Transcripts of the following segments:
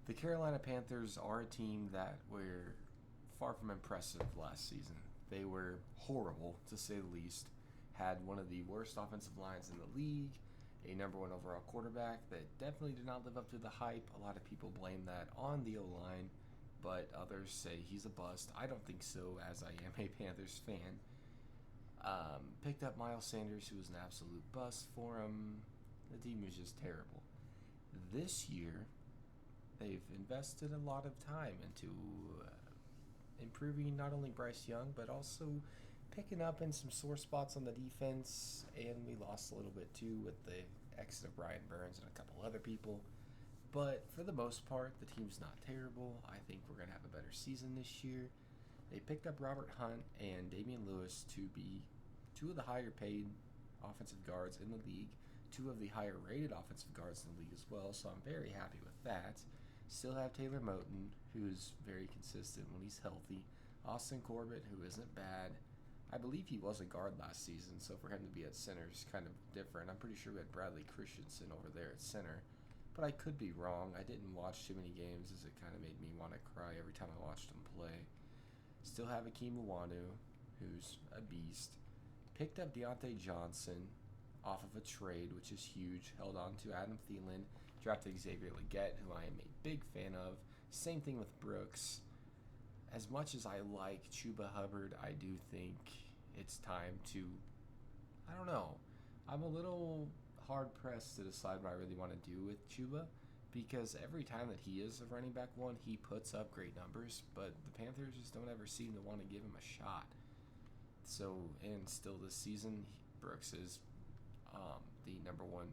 The Carolina Panthers are a team that were far from impressive last season. They were horrible, to say the least. Had one of the worst offensive lines in the league, a number one overall quarterback that definitely did not live up to the hype. A lot of people blame that on the O-line, but others say he's a bust. I don't think so, as I am a Panthers fan. Picked up Miles Sanders, who was an absolute bust for him. The team was just terrible. This year, they've invested a lot of time into improving not only Bryce Young, but also picking up in some sore spots on the defense. And we lost a little bit too with the exit of Brian Burns and a couple other people. But for the most part, the team's not terrible. I think we're going to have a better season this year. They picked up Robert Hunt and Damian Lewis to be two of the higher paid offensive guards in the league, two of the higher rated offensive guards in the league as well, so I'm very happy with that. Still have Taylor Moton, who's very consistent when he's healthy. Austin Corbett, who isn't bad. I believe he was a guard last season, so for him to be at center is kind of different. I'm pretty sure we had Bradley Christensen over there at center, but I could be wrong. I didn't watch too many games as it kind of made me want to cry every time I watched him play. Still have Akeem Uwanu, who's a beast. Picked up Deontay Johnson off of a trade, which is huge. Held on to Adam Thielen. Drafted Xavier Legette, who I am a big fan of. Same thing with Brooks. As much as I like Chuba Hubbard, I do think it's time to... I don't know. I'm a little hard-pressed to decide what I really want to do with Chuba, because every time that he is a running back one, he puts up great numbers, but the Panthers just don't ever seem to want to give him a shot. So, and still this season, Brooks is the number one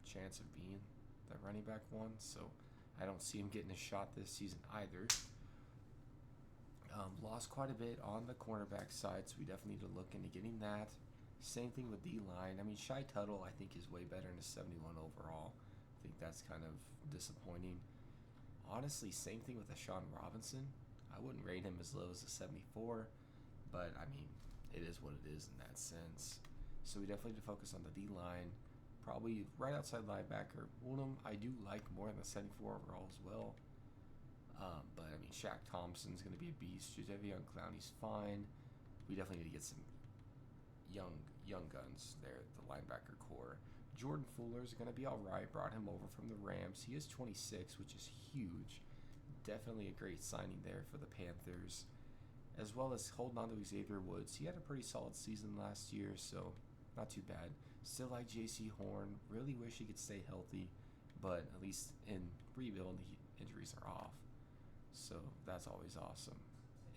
chance of being the running back one, so I don't see him getting a shot this season either. Lost quite a bit on the cornerback side, so we definitely need to look into getting that. Same thing with D-line. I mean, Shai Tuttle, I think, is way better than a 71 overall. I think that's kind of disappointing. Honestly, same thing with Ashawn Robinson. I wouldn't rate him as low as a 74, but, I mean, it is what it is in that sense. So we definitely need to focus on the D-line. Probably right outside linebacker. Woolham, I do like more than the 74 overall as well. But, I mean, Shaq Thompson's going to be a beast. Jadeveon Clowney's fine. We definitely need to get some young guns there at the linebacker core. Jordan Fuller's going to be all right. Brought him over from the Rams. He is 26, which is huge. Definitely a great signing there for the Panthers. As well as holding on to Xavier Woods. He had a pretty solid season last year, so not too bad. Still like J.C. Horn. Really wish he could stay healthy, but at least in rebuild, the injuries are off. So that's always awesome.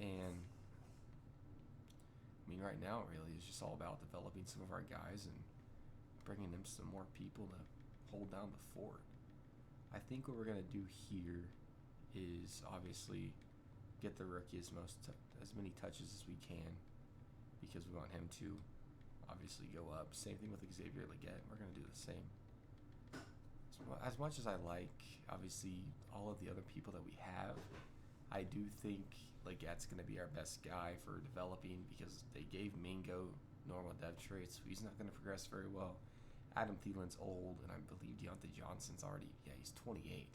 And I mean, right now, it really is just all about developing some of our guys and bringing them some more people to hold down the fort. I think what we're going to do here is obviously get the rookie as many touches as we can, because we want him to obviously go up. Same thing with Xavier Legette. We're going to do the same. As much as I like, obviously, all of the other people that we have, I do think Legette's going to be our best guy for developing, because they gave Mingo normal dev traits, so he's not going to progress very well. Adam Thielen's old, and I believe Deontay Johnson's he's 28.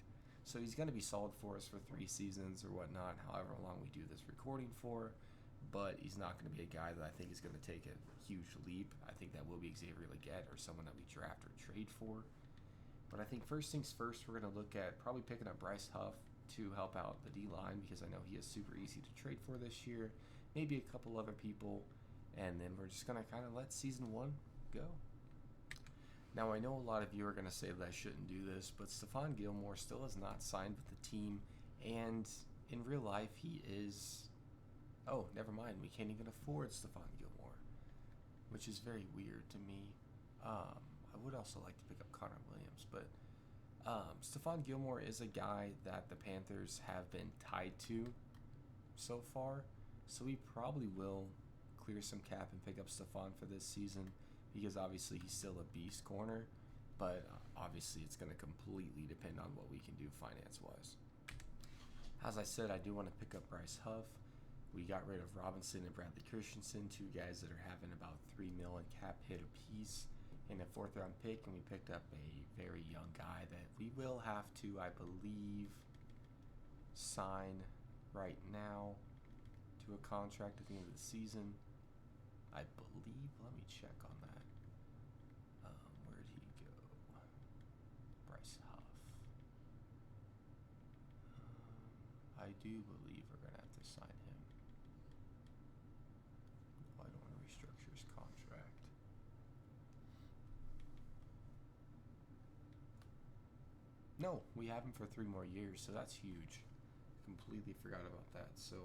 So he's going to be solid for us for 3 seasons or whatnot, however long we do this recording for. But he's not going to be a guy that I think is going to take a huge leap. I think that will be Xavier Legette or someone that we draft or trade for. But I think first things first, we're going to look at probably picking up Bryce Huff to help out the D-line, because I know he is super easy to trade for this year. Maybe a couple other people. And then we're just going to kind of let Season 1 go. Now, I know a lot of you are going to say that I shouldn't do this, but Stephon Gilmore still has not signed with the team. And in real life, he is... Oh, never mind. We can't even afford Stephon Gilmore, which is very weird to me. I would also like to pick up Connor Williams, but Stephon Gilmore is a guy that the Panthers have been tied to so far, so we probably will clear some cap and pick up Stephon for this season, because obviously he's still a beast corner, but obviously it's going to completely depend on what we can do finance-wise. As I said, I do want to pick up Bryce Huff. We got rid of Robinson and Bradley Christensen, 2 guys that are having about $3 million cap hit apiece in a 4th-round pick, and we picked up a very young guy that we will have to, I believe, sign right now to a contract at the end of the season. I believe, let me check on that. Where'd he go? Bryce Huff. I do believe we're going to have to sign him. I don't want to restructure his contract. No, we have him for 3 more years, so that's huge. Completely forgot about that. So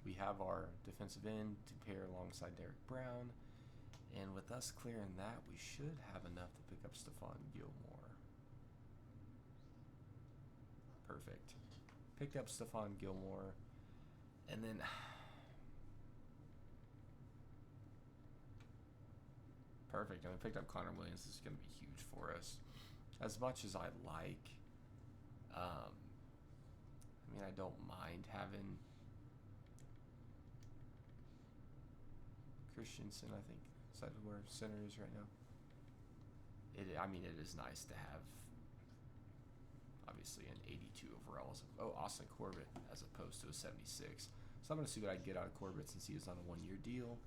we have our defensive end to pair alongside Derek Brown. And with us clearing that, we should have enough to pick up Stephon Gilmore. Perfect. Picked up Stephon Gilmore. And then perfect. And we picked up Connor Williams. This is going to be huge for us. As much as I like, I don't mind having Christensen, I think, is that where center is right now? It is nice to have, obviously, an 82 overall. Austin Corbett as opposed to a 76. So I'm going to see what I can get out of Corbett since he is on a 1-year deal.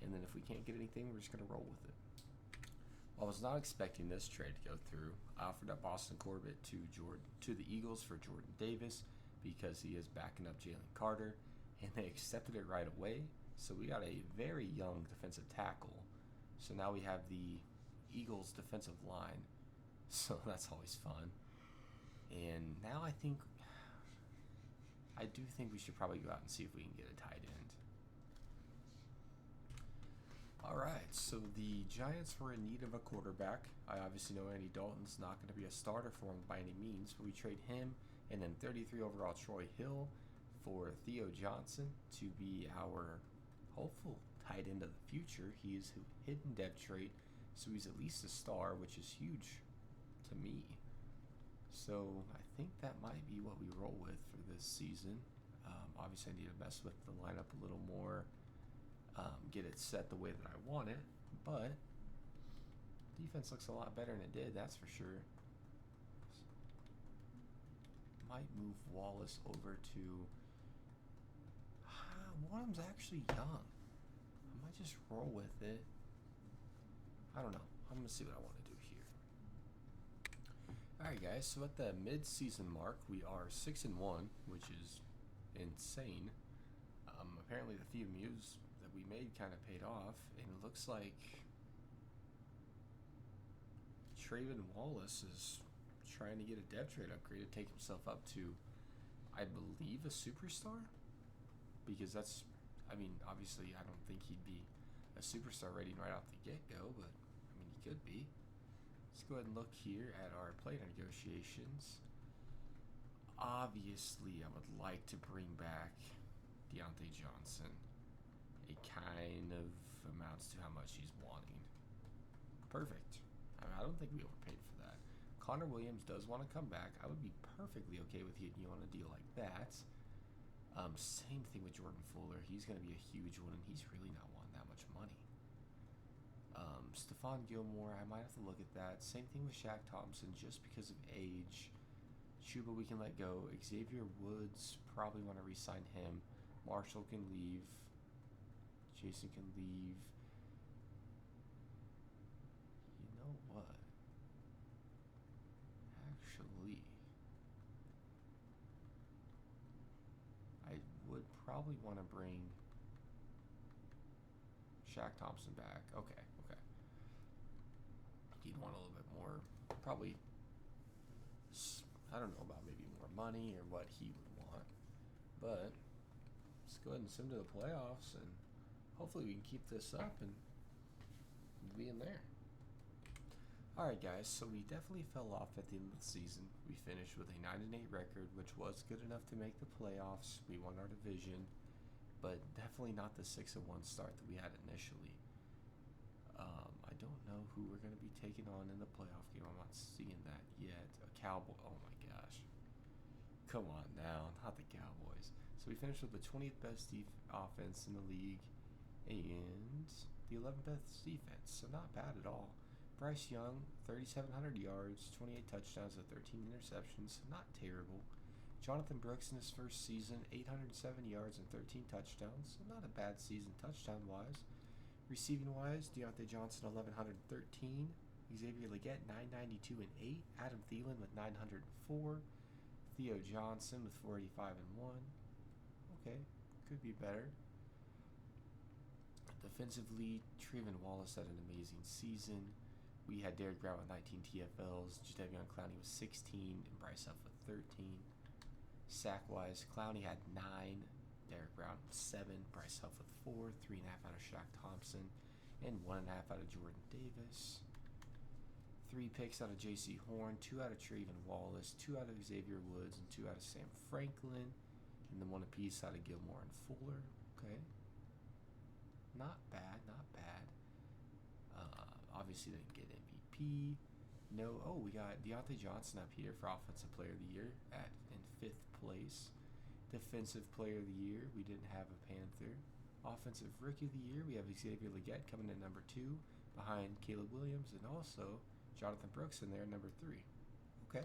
And then if we can't get anything, we're just going to roll with it. I was not expecting this trade to go through. I offered up Austin Corbett to the Eagles for Jordan Davis because he is backing up Jalen Carter, and they accepted it right away. So we got a very young defensive tackle. So now we have the Eagles defensive line. So that's always fun. And now I do think we should probably go out and see if we can get a tight end. All right, so the Giants were in need of a quarterback. I obviously know Andy Dalton's not going to be a starter for them by any means, but we trade him and then 33 overall Troy Hill for Theo Johnson to be our hopeful tight end of the future. He is a hidden depth trait, so he's at least a star, which is huge to me. So I think that might be what we roll with for this season. Obviously, I need to mess with the lineup a little more. Get it set the way that I want it, but defense looks a lot better than it did, that's for sure. Might move Wallace over to one of them's actually young. I might just roll with it. I don't know. I'm gonna see what I want to do here. Alright guys, so at the mid-season mark we are 6-1, which is insane. Apparently the few moves that we made kind of paid off, and it looks like Trayvon Wallace is trying to get a depth trade upgrade to take himself up to, I believe, a superstar, because that's, obviously I don't think he'd be a superstar rating right off the get-go, but he could be. Let's go ahead and look here at our player negotiations. Obviously I would like to bring back Deontay Johnson. It kind of amounts to how much he's wanting. Perfect. I don't think we overpaid for that. Connor Williams does want to come back. I would be perfectly okay with hitting you on a deal like that. Same thing with Jordan Fuller. He's going to be a huge one, and he's really not wanting that much money. Stephon Gilmore, I might have to look at that. Same thing with Shaq Thompson, just because of age. Chuba we can let go. Xavier Woods, probably want to re-sign him. Marshall can leave. Jason can leave. You know what? Actually, I would probably want to bring Shaq Thompson back. Okay. He'd want a little bit more, probably, I don't know about maybe more money or what he would want. But let's go ahead and send him to the playoffs, and hopefully we can keep this up and be in there. Alright guys, so we definitely fell off at the end of the season. We finished with a 9-8 record, which was good enough to make the playoffs. We won our division, but definitely not the 6-1 start that we had initially. I don't know who we're going to be taking on in the playoff game. I'm not seeing that yet. A Cowboy. Oh my gosh. Come on now, not the Cowboys. So we finished with the 20th best offense in the league and the 11th best defense. So not bad at all. Bryce Young, 3,700 yards, 28 touchdowns, and 13 interceptions. Not terrible. Jonathan Brooks in his first season, 807 yards and 13 touchdowns. So not a bad season touchdown-wise. Receiving-wise, Deontay Johnson, 1,113. Xavier Legette, 992 and 8. Adam Thielen with 904. Theo Johnson with 485 and 1. Okay, could be better. Defensively, Trayvon Wallace had an amazing season. We had Derek Brown with 19 TFLs, Jadeveon Clowney with 16, and Bryce Huff with 13. Sack-wise, Clowney had 9, Derek Brown with 7, Bryce Huff with 4, 3.5 out of Shaq Thompson, and 1.5 out of Jordan Davis. 3 picks out of J.C. Horn, 2 out of Trayvon Wallace, 2 out of Xavier Woods, and 2 out of Sam Franklin, and then 1 apiece out of Gilmore and Fuller. Okay. Not bad, not bad. Obviously didn't get MVP. No, we got Deontay Johnson up here for Offensive Player of the Year in 5th place. Defensive Player of the Year, we didn't have a Panther. Offensive Rookie of the Year, we have Xavier Legette coming in number 2 behind Caleb Williams, and also Jonathan Brooks in there, number 3. Okay.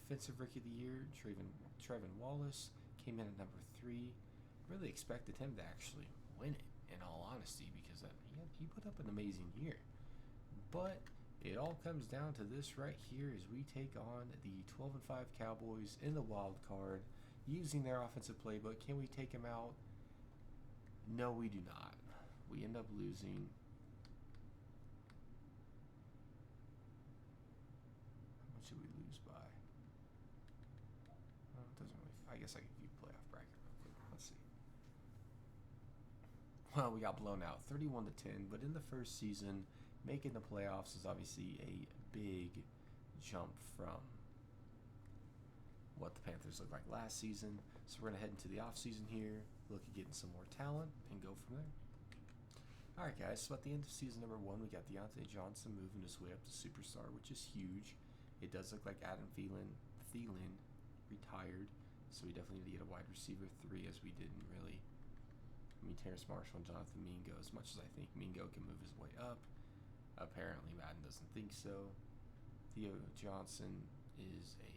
Defensive Rookie of the Year, Trayvon Wallace came in at number 3. Really expected him to actually win it, in all honesty, because he put up an amazing year. But it all comes down to this right here as we take on the 12-5 Cowboys in the wild card using their offensive playbook. Can we take them out? No, we do not. We end up losing. How much did we lose by? Well, it doesn't really. I guess I can view playoff bracket real quick. Let's see. Well, we got blown out 31-10, but in the first season, making the playoffs is obviously a big jump from what the Panthers looked like last season. So we're going to head into the offseason here, look at getting some more talent, and go from there. Alright guys, so at the end of season number 1, we got Deontay Johnson moving his way up to superstar, which is huge. It does look like Adam Thielen retired, so we definitely need to get a wide receiver 3, as we didn't really. Terrace Marshall and Jonathan Mingo, as much as I think Mingo can move his way up, apparently Madden doesn't think so. Theo Johnson is a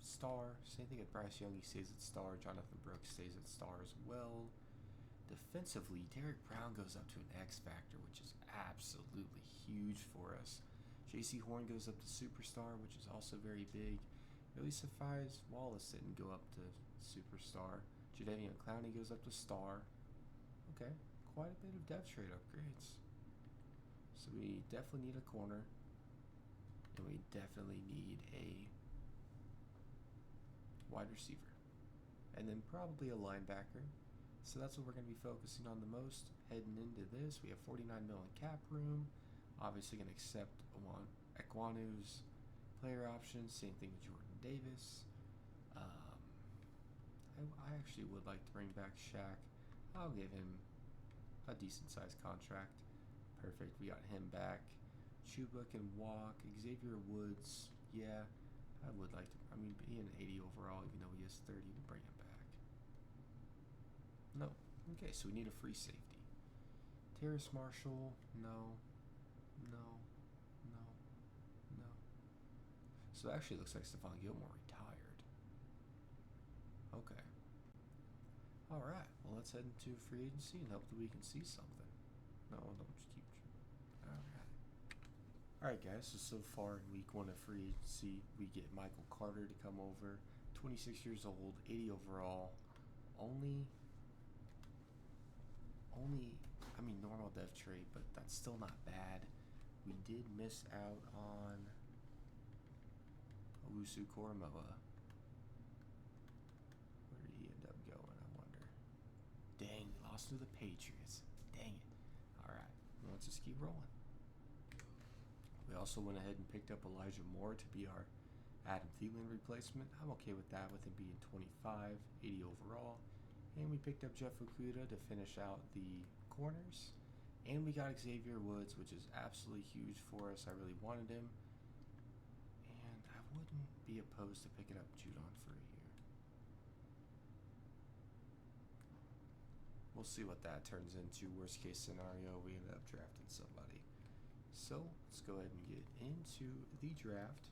star. Same thing with Bryce Young, he stays at star. Jonathan Brooks stays at star as well. Defensively, Derek Brown goes up to an X factor, which is absolutely huge for us. J.C. Horn goes up to superstar, which is also very big. Really surprised Wallace didn't go up to superstar. Jadeveon Clowney goes up to star. Okay, quite a bit of depth trade upgrades. So we definitely need a corner, and we definitely need a wide receiver, and then probably a linebacker. So that's what we're going to be focusing on the most heading into this. We have $49 million cap room. Obviously going to accept Ekwanu's player options. Same thing with Jordan Davis. I actually would like to bring back Shaq. I'll give him a decent-sized contract. Perfect. We got him back. Chuba can walk. Xavier Woods, yeah, I would like to. I mean, he an 80 overall, even though he is 30. We'll bring him back. No. Okay, so we need a free safety. Terrace Marshall, no. So it actually looks like Stephon Gilmore retired. Okay. Alright, well, let's head into free agency and hope that we can see something. No, don't just keep. Alright, guys, so far in week 1 of free agency, we get Michael Carter to come over. 26 years old, 80 overall. Only, normal dev trade, but that's still not bad. We did miss out on Owusu Koromoa. Where did he end up going, I wonder? Dang, we lost to the Patriots. Dang it. Alright, let's just keep rolling. We also went ahead and picked up Elijah Moore to be our Adam Thielen replacement. I'm okay with that, with him being 25, 80 overall. And we picked up Jeff Okuda to finish out the corners. And we got Xavier Woods, which is absolutely huge for us. I really wanted him. And I wouldn't be opposed to picking up Judon for a year. We'll see what that turns into. Worst case scenario, we ended up drafting somebody. So let's go ahead and get into the draft,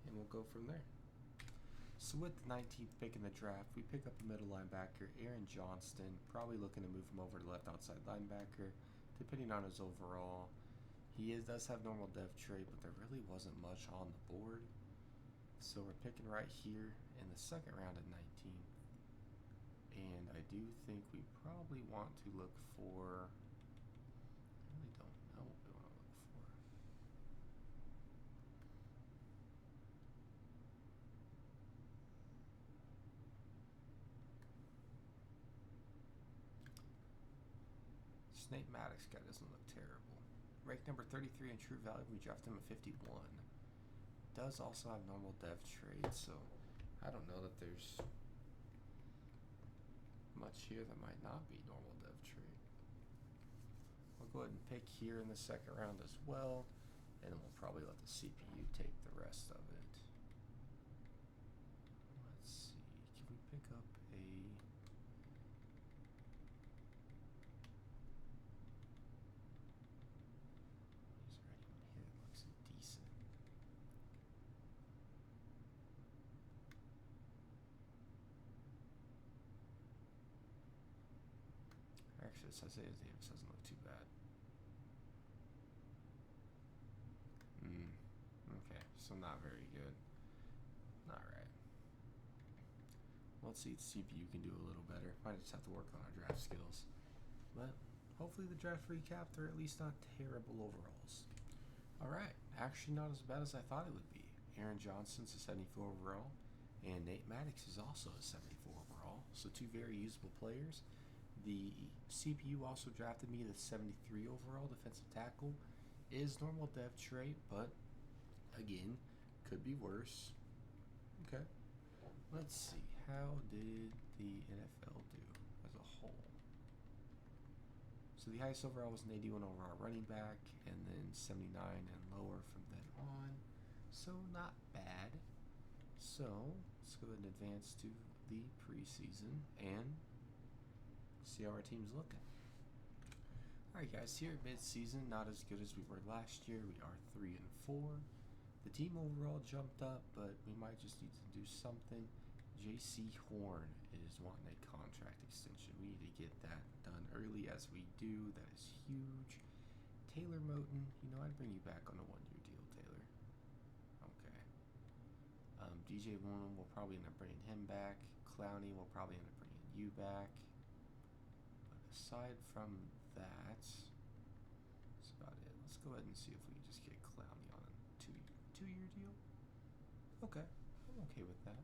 and we'll go from there. So with the 19th pick in the draft, we pick up a middle linebacker, Aaron Johnston, probably looking to move him over to left outside linebacker, depending on his overall. Does have normal depth trait, but there really wasn't much on the board. So we're picking right here in the second round at 19. And I do think we probably want to look for, I really don't know what we want to look for. Snape Maddox guy doesn't look terrible. Ranked number 33 in true value, we drafted him at 51. Does also have normal depth traits, so I don't know that there's much here that might not be normal depth trait. We'll go ahead and pick here in the second round as well, and then we'll probably let the CPU take the rest of it. Let's see, can we pick up a... Actually, this Isaiah Davis doesn't look too bad. Okay, so not very good. Alright. Let's see if the CPU can do a little better. Might just have to work on our draft skills. But hopefully the draft recap, they're at least not terrible overalls. Alright, actually not as bad as I thought it would be. Aaron Johnston's a 74 overall, and Nate Maddox is also a 74 overall. So two very usable players. The CPU also drafted me the 73 overall defensive tackle. Is normal depth trait, but again, could be worse. Okay. Let's see. How did the NFL do as a whole? So the highest overall was an 81 overall running back, and then 79 and lower from then on. So not bad. So let's go ahead and advance to the preseason and see how our team's looking. Alright guys, here at mid-season, not as good as we were last year. We are 3-4. The team overall jumped up, but we might just need to do something. JC Horn is wanting a contract extension. We need to get that done early as we do. That is huge. Taylor Moton, I'd bring you back on a 1-year deal, Taylor. Okay. DJ Warren will probably end up bringing him back. Clowney will probably end up bringing you back. Aside from that, that's about it. Let's go ahead and see if we can just get Clowney on a two-year deal. Okay, I'm okay with that.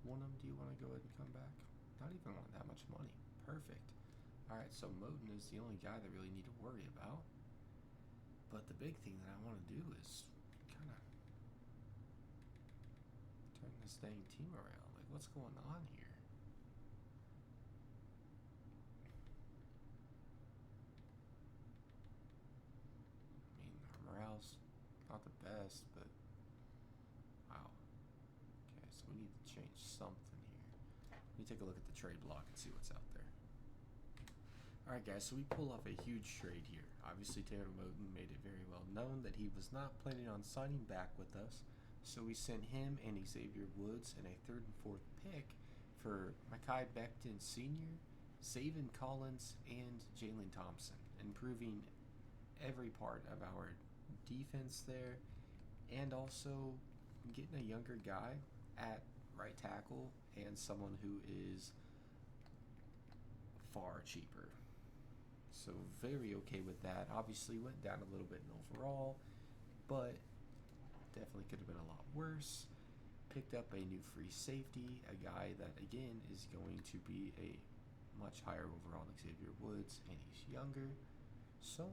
One of them, do you want to go ahead and come back? Not even want that much money. Perfect. Alright, so Moton is the only guy that we really need to worry about. But the big thing that I want to do is kind of turn this dang team around. Like, what's going on here? Not the best, but wow. Okay, so we need to change something here. Let me take a look at the trade block and see what's out there. Alright guys, so we pull off a huge trade here. Obviously Taylor Moton made it very well known that he was not planning on signing back with us. So we sent him and Xavier Woods and a 3rd and 4th pick for Mekhi Becton Sr., Zaven Collins, and Jalen Thompson, improving every part of our defense there, and also getting a younger guy at right tackle and someone who is far cheaper. So very okay with that. Obviously went down a little bit in overall, but definitely could have been a lot worse. Picked up a new free safety, a guy that again is going to be a much higher overall than Xavier Woods, and he's younger. So